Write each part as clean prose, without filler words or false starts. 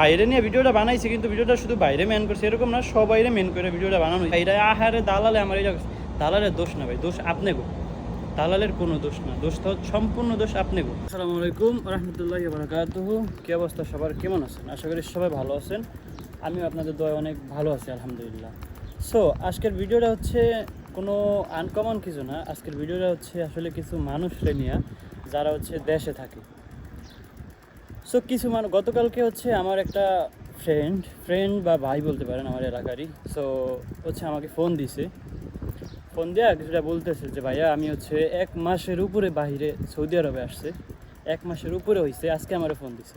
বাইরে নিয়ে ভিডিওটা বানাইছি, কিন্তু ভিডিওটা শুধু বাইরে মেন করছে এরকম না, সবাইরে মেন করে ভিডিওটা বানানো। এইটা আহারে দালালে আমার এটা দালালের দোষ না ভাই, দোষ আপনি গো, দালালের কোনো দোষ না, দোষ তো সম্পূর্ণ দোষ আপনি গো। আসসালামু আলাইকুম রহমতুল্লাহি ওয়া বারাকাতুহু। কি অবস্থা সবার, কেমন আছেন? আশা করি সবাই ভালো আছেন। আমিও আপনাদের দোয়ায় অনেক ভালো আছি আলহামদুলিল্লাহ। সো আজকের ভিডিওটা হচ্ছে কোনো আনকমন কিছু না, আজকের ভিডিওটা হচ্ছে আসলে কিছু মানুষরে নিয়ে যারা হচ্ছে দেশে থাকে। সো কিছু গতকালকে হচ্ছে আমার একটা ফ্রেন্ড বা ভাই বলতে পারেন আমার এলাকারই, সো হচ্ছে আমাকে ফোন দিছে। ফোন দেওয়া কিছুটা বলতেছে যে ভাইয়া আমি হচ্ছে 1 মাসের উপরে বাইরে সৌদি আরবে আসছে, 1 মাসের উপরে হয়েছে। আজকে আমারও ফোন দিছে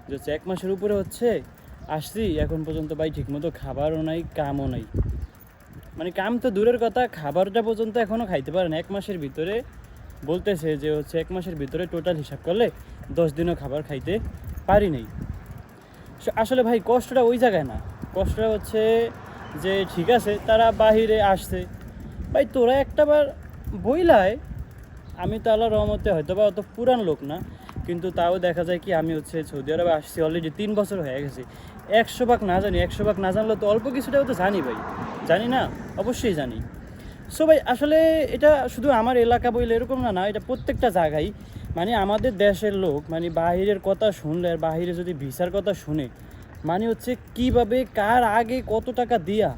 যে হচ্ছে 1 মাসের উপরে হচ্ছে আসছি, এখন পর্যন্ত ভাই ঠিকমতো খাবারও নাই, কামও নাই। মানে কাম তো দূরের কথা, খাবারটা পর্যন্ত এখনও খাইতে পারে না 1 মাসের ভিতরে। বলতেছে যে হচ্ছে 1 মাসের ভিতরে টোটাল হিসাব করলে 10 দিনও খাবার খাইতে পারি নাই। আসলে ভাই কষ্টটা ওই জায়গায় না, কষ্টটা হচ্ছে যে ঠিক আছে তারা বাহিরে আসছে, ভাই তোরা একটাবার বইলায়। আমি তো আল্লাহর রহমতে হয়তো বা অত পুরান লোক না, কিন্তু তাও দেখা যায় কি আমি হচ্ছে সৌদি আরবে আসছি অলরেডি 3 বছর হয়ে গেছে। 100 ভাগ না জানি, 100 ভাগ না জানলে তো অল্প কিছুটাও তো জানি ভাই, জানি না অবশ্যই জানি। সো ভাই আসলে এটা শুধু আমার এলাকা বইলে এরকম না, না এটা প্রত্যেকটা জায়গায়। মানে আমাদের দেশের লোক মানে বাহিরের কথা শুনলে আর বাহিরে যদি ভিসার কথা শুনে, মানে হচ্ছে কিভাবে কার আগে কত টাকা দিয়া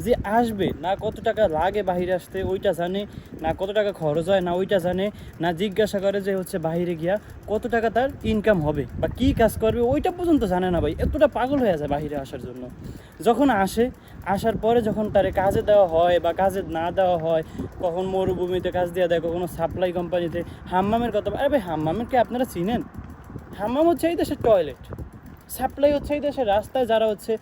যে আসবে, না কত টাকা লাগে বাহিরে আসতে ওইটা জানে, না কত টাকা খরচ হয় না ওইটা জানে, না জিজ্ঞাসা করে যে হচ্ছে বাহিরে গিয়া কত টাকা তার ইনকাম হবে বা কী কাজ করবে ওইটা পর্যন্ত জানে না ভাই। এতটা পাগল হয়ে যায় বাহিরে আসার জন্য। যখন আসার পরে যখন তারে কাজে দেওয়া হয় বা কাজে না দেওয়া হয়, কখন মরুভূমিতে কাজ দেওয়া দেয়, কখনো সাপ্লাই কোম্পানিতে। হাম্মামের কথা, আরে ভাই হাম্মামের কি আপনারা চিনেন? হাম্মাম হচ্ছে এই দেশের টয়লেট, সাপ্লাই হচ্ছে এই দেশের রাস্তায় যারা হচ্ছে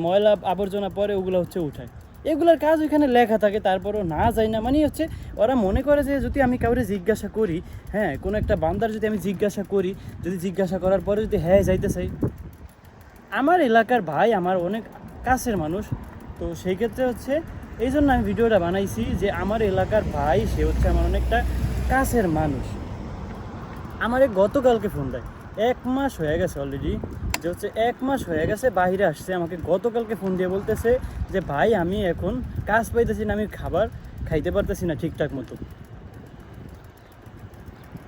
ময়লা আবর্জনা পরে ওগুলো হচ্ছে উঠায়, এগুলোর কাজ ওইখানে লেখা থাকে, তারপরও না যায় না। মানে হচ্ছে ওরা মনে করে যে যদি আমি কাউরে জিজ্ঞাসা করি, হ্যাঁ কোনো একটা বান্দার যদি আমি জিজ্ঞাসা করি, যদি জিজ্ঞাসা করার পরে যদি হ্যাঁ যাইতে চাই, আমার এলাকার ভাই আমার অনেক কাছের মানুষ, তো সেই ক্ষেত্রে হচ্ছে এই জন্য আমি ভিডিওটা বানাইছি যে আমার এলাকার ভাই সে হচ্ছে আমার অনেকটা কাছের মানুষ। আমারে গতকালকে ফোন দেয়, 1 মাস হয়ে গেছে অলরেডি, যে হচ্ছে 1 মাস হয়ে গেছে বাইরে আসছে, আমাকে গতকালকে ফোন দিয়ে বলতেছে যে ভাই আমি এখন কাজ পাইতেছি না, আমি খাবার খাইতে পারতেছি না ঠিকঠাক মতো।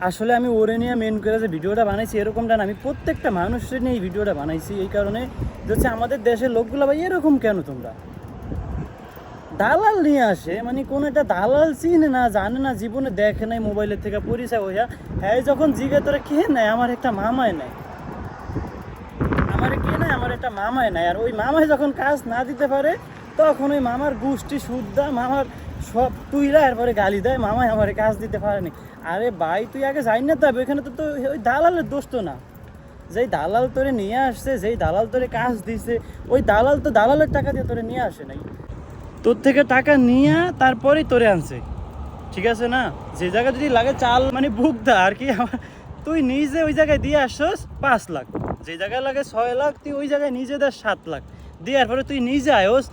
আসলে আমি ওরে নিয়ে মেন করে যে ভিডিওটা বানাইছি এরকমটা না, আমি প্রত্যেকটা মানুষের নিয়ে এই ভিডিওটা বানাইছি এই কারণে যে হচ্ছে আমাদের দেশের লোকগুলো ভাই এরকম কেন তোমরা দালাল নিয়ে আসে, মানে কোনো একটা দালাল চিনে না জানে না জীবনে দেখে নাই, মোবাইলের থেকে পরিচয় হইয়া হ্যাঁ যখন জিজ্ঞে তোরা কে নেয়, আমার একটা মামায় নেয়, আমার কে নেয়, আমার একটা মামায় নেয়। আর ওই মামায় যখন কাজ না দিতে পারে তখন ওই মামার গোষ্ঠী শুদ্ধা মামার সব তুইরা এরপরে গালি দেয়, মামায় আমার কাজ দিতে পারেনি। আরে ভাই তুই আগে যাই না, তবে ওইখানে তো তো ওই দালালের দোষ তো না, যেই দালাল তোরে নিয়ে আসছে, যেই দালাল তোরে কাজ দিছে, ওই দালাল তো দালালের টাকা দিয়ে তোরে নিয়ে আসে নাই, তোর থেকে টাকা নিয়ে তারপরেই তোরে আনছে, ঠিক আছে না? যে জায়গায় যদি লাগে চাল মানে বুক দা আর কি, তুই নিজে ওই জায়গায় দিয়ে আসছস 5 লাখ, যে জায়গায় লাগে 6 লাখ তুই ওই জায়গায় নিজে দেয় 7 লাখ, দেওয়ার পরে তুই নিজে আয়োস,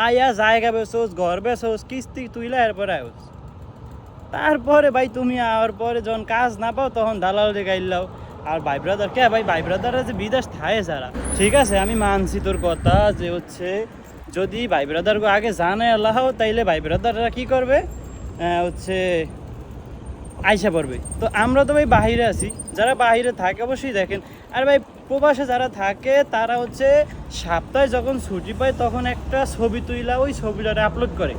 আয়া জায়গা বেছোস, ঘর বেছোস, কিস্তি তুইলা এরপরে আয়োস। তারপরে ভাই তুমি আর পরে যখন কাজ না পাও তখন দালাল গাইলাও। আর ভাই ব্রাদার কে ভাই, ভাই ব্রাদাররা যে বিদেশ থাকে যারা, ঠিক আছে আমি মানছি তোর কথা যে হচ্ছে যদি ভাই ব্রাদারকে আগে জানে আল্লাহ তাইলে ভাই ব্রাদাররা কী করবে, হচ্ছে আইসা পড়বে। তো আমরা তো ভাই বাহিরে আছি, যারা বাহিরে থাকে অবশ্যই দেখেন। আর ভাই প্রবাসে যারা থাকে তারা হচ্ছে সপ্তাহে যখন ছুটি পায় তখন একটা ছবি তুইলা ওই ছবিটারে আপলোড করে,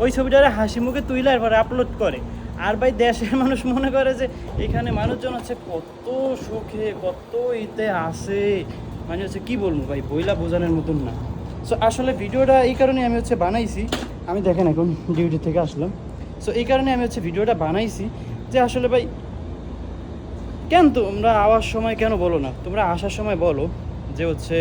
ওই ছবিটারে হাসি মুখে তুইলা এরপরে আপলোড করে। আর ভাই দেশের মানুষ মনে করে যে এখানে মানুষজন হচ্ছে কত সুখে কত ইতে আসে, মানে হচ্ছে কী বলবো ভাই বইলা বোঝানোর মতন না। সো আসলে ভিডিওটা এই কারণে আমি হচ্ছে বানাইছি, আমি দেখেন এখন ডিউটি থেকে আসলাম, সো এই কারণে আমি হচ্ছে ভিডিওটা বানাইছি যে আসলে ভাই কেন তোমরা আওয়ার সময় কেন বলো না, তোমরা আসার সময় বলো যে হচ্ছে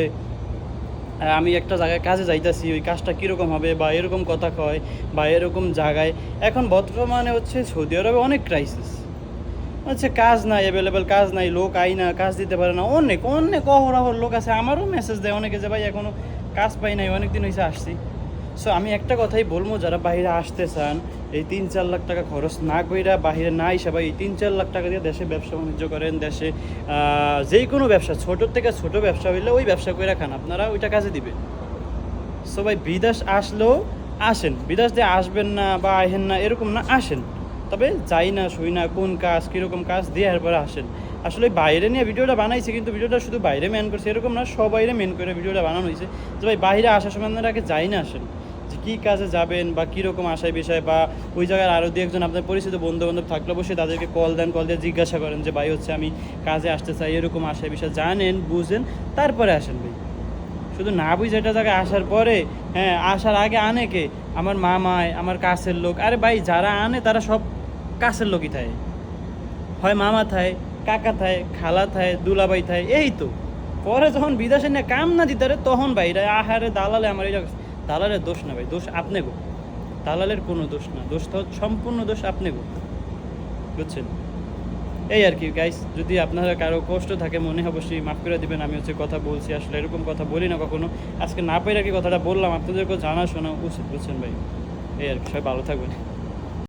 আমি একটা জায়গায় কাজে যাইতেছি, ওই কাজটা কীরকম হবে বা এরকম কথা কয় বা এরকম জায়গায়। এখন বর্তমানে হচ্ছে সৌদি আরবে অনেক ক্রাইসিস হচ্ছে, কাজ নাই, অ্যাভেলেবেল কাজ নাই, লোক আই না, কাজ দিতে পারে না, অনেক অনেক অহরহর লোক আছে। আমারও মেসেজ দেয় অনেকে যে ভাই এখনও কাজ পাই নাই, অনেক দিন হয়েছে আসছি। সো আমি একটা কথাই বলবো, যারা বাইরে আসতে চান এই 3-4 লাখ টাকা খরচ না কইরা বাহিরে না এসে ভাই এই 3-4 লাখ টাকা দিয়ে দেশে ব্যবসা বাণিজ্য করেন, দেশে যেই কোনো ব্যবসা ছোটোর থেকে ছোটো ব্যবসা হইলে ওই ব্যবসা কইরা খান, আপনারা ওইটা কাজে দিবে। সো ভাই বিদেশ আসলেও আসেন, বিদেশ দিয়ে আসবেন না বা আহেন না এরকম না, আসেন, তবে যাই না শুই না কোন কাজ কীরকম কাজ দিয়ে এরপরে আসেন। আসলে বাইরে নিয়ে ভিডিওটা বানাইছি, কিন্তু ভিডিওটা শুধু বাইরে মেন করছে এরকম না, সবাইরে মেন করে ভিডিওটা বানানো হয়েছে যে ভাই বাইরে আসার সময় আপনারা আগে যাই না আসেন, যে কী কাজে যাবেন বা কীরকম আশায় বিষয়, বা ওই জায়গায় আরও দু একজন আপনার পরিচিত বন্ধু বান্ধব থাকলে অবশ্যই তাদেরকে কল দেন, কল দিয়ে জিজ্ঞাসা করেন যে ভাই হচ্ছে আমি কাজে আসতে চাই, এরকম আশায় বিষয় জানেন বুঝেন তারপরে আসেন ভাই। শুধু না বুঝে এটা জায়গায় আসার পরে, হ্যাঁ আসার আগে আনে কে, আমার মামায় আমার কাছের লোক, আরে ভাই যারা আনে তারা সব কাছের লোকই থাকে, হয় মামা থায়, কাকা থায়, খালা থায়, দুলাভাই থায়, এই তো। পরে যখন বিদেশে নিয়ে কাম না দিতে পারে তখন ভাই এটা আহারে দালালে আমার এটা, দালালের দোষ না ভাই, দোষ আপনি গো, দালালের কোনো দোষ না, দোষ তো সম্পূর্ণ দোষ আপনি গো, বুঝছেন? এই আর কি গাইস, যদি আপনারা কারো কষ্ট থাকে মনে অবশ্যই মাফ করে দিবেন। আমি হচ্ছে কথা বলছি, আসলে এরকম কথা বলি না কখনো, আজকে না পেরে কি কথাটা বললাম, আপনাদেরকেও জানা শোনা উচিত, বুঝছেন ভাই? এই আর কি, সবাই ভালো থাকবেন।